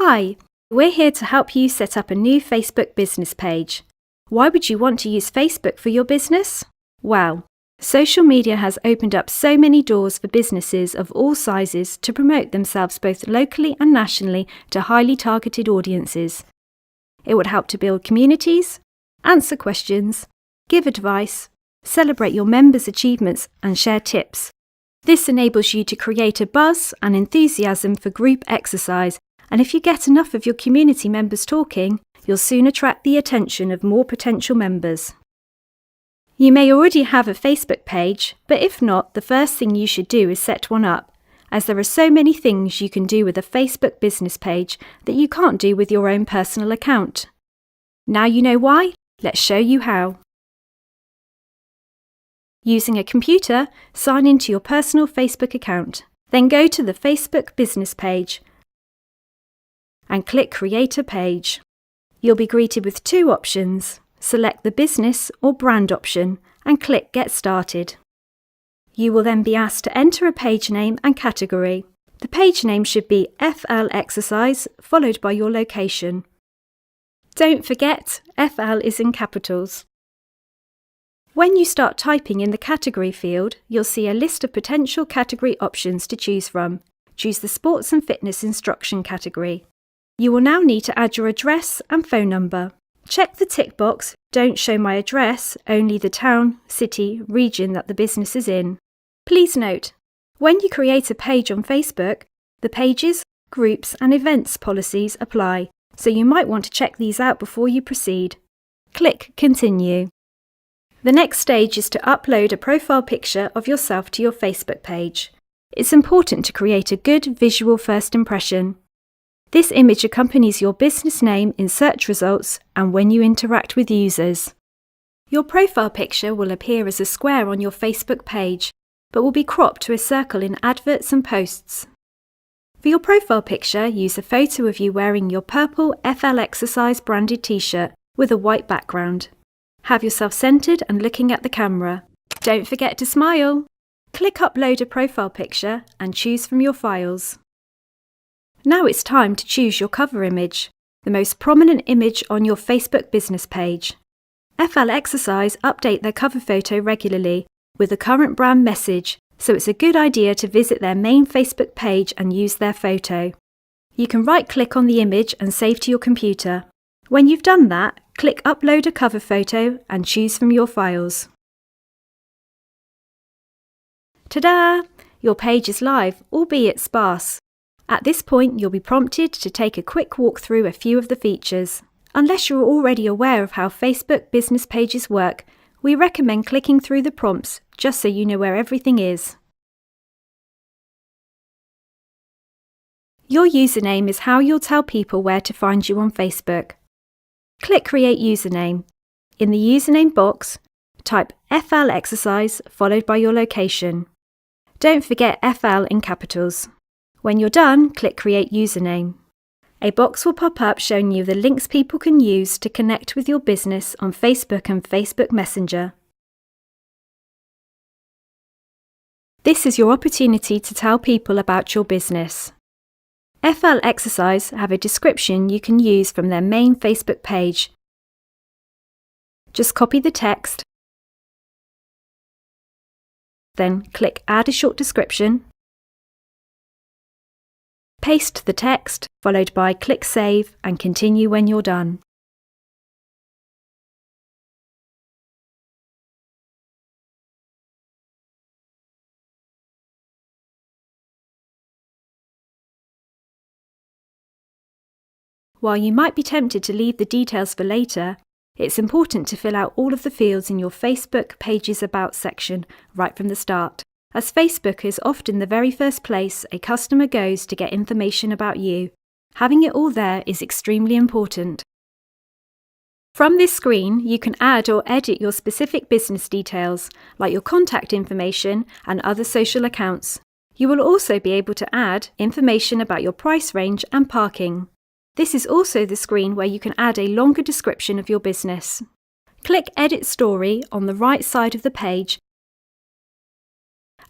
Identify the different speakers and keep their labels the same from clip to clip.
Speaker 1: Hi, we're here to help you set up a new Facebook business page. Why would you want to use Facebook for your business? Well, social media has opened up so many doors for businesses of all sizes to promote themselves both locally and nationally to highly targeted audiences. It would help to build communities, answer questions, give advice, celebrate your members' achievements, and share tips. This enables you to create a buzz and enthusiasm for group exercise, and if you get enough of your community members talking, you'll soon attract the attention of more potential members. You may already have a Facebook page, but if not, the first thing you should do is set one up, as there are so many things you can do with a Facebook business page that you can't do with your own personal account. Now you know why? Let's show you how. Using a computer, sign into your personal Facebook account. Then go to the Facebook business page and click Create a Page. You'll be greeted with two options. Select the business or brand option and click Get Started. You will then be asked to enter a page name and category. The page name should be FLexercise followed by your location. Don't forget, FL is in capitals. When you start typing in the category field, you'll see a list of potential category options to choose from. Choose the Sports and Fitness Instruction category. You will now need to add your address and phone number. Check the tick box, Don't show my address, only the town, city, region that the business is in. Please note, when you create a page on Facebook, the pages, groups and events policies apply, so you might want to check these out before you proceed. Click Continue. The next stage is to upload a profile picture of yourself to your Facebook page. It's important to create a good visual first impression. This image accompanies your business name in search results and when you interact with users. Your profile picture will appear as a square on your Facebook page, but will be cropped to a circle in adverts and posts. For your profile picture, use a photo of you wearing your purple FLexercise branded t-shirt with a white background. Have yourself centered and looking at the camera. Don't forget to smile. Click Upload a profile picture and choose from your files. Now it's time to choose your cover image, the most prominent image on your Facebook business page. FLexercise update their cover photo regularly with the current brand message, so it's a good idea to visit their main Facebook page and use their photo. You can right-click on the image and save to your computer. When you've done that, click Upload a cover photo and choose from your files. Ta-da! Your page is live, albeit sparse. At this point, you'll be prompted to take a quick walk through a few of the features. Unless you're already aware of how Facebook business pages work, we recommend clicking through the prompts just so you know where everything is. Your username is how you'll tell people where to find you on Facebook. Click Create Username. In the username box, type FLexercise followed by your location. Don't forget FL in capitals. When you're done, click Create Username. A box will pop up showing you the links people can use to connect with your business on Facebook and Facebook Messenger. This is your opportunity to tell people about your business. FLexercise have a description you can use from their main Facebook page. Just copy the text, then click Add a short description. Paste the text, followed by click Save and continue when you're done. While you might be tempted to leave the details for later, it's important to fill out all of the fields in your Facebook Pages About section right from the start, as Facebook is often the very first place a customer goes to get information about you. Having it all there is extremely important. From this screen, you can add or edit your specific business details, like your contact information and other social accounts. You will also be able to add information about your price range and parking. This is also the screen where you can add a longer description of your business. Click Edit Story on the right side of the page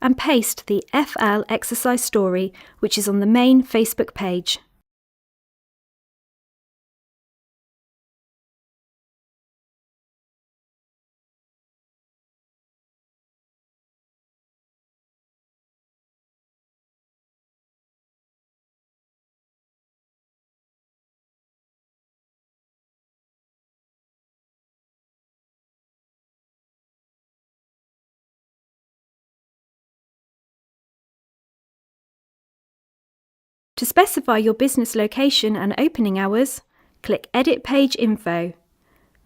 Speaker 1: and paste the FLexercise story, which is on the main Facebook page. To specify your business location and opening hours, click Edit Page Info.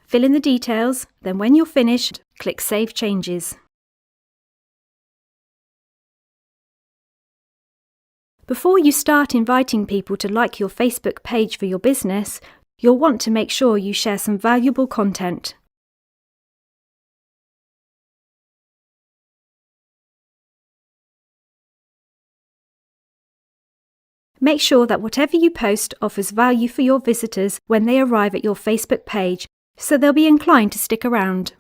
Speaker 1: Fill in the details, then when you're finished, click Save Changes. Before you start inviting people to like your Facebook page for your business, you'll want to make sure you share some valuable content. Make sure that whatever you post offers value for your visitors when they arrive at your Facebook page, so they'll be inclined to stick around.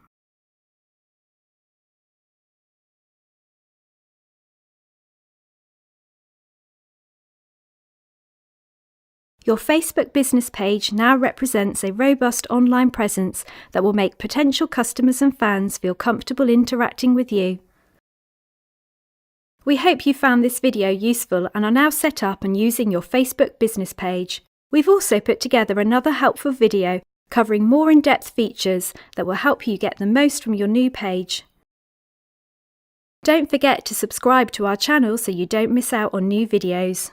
Speaker 1: Your Facebook business page now represents a robust online presence that will make potential customers and fans feel comfortable interacting with you. We hope you found this video useful and are now set up and using your Facebook business page. We've also put together another helpful video covering more in-depth features that will help you get the most from your new page. Don't forget to subscribe to our channel so you don't miss out on new videos.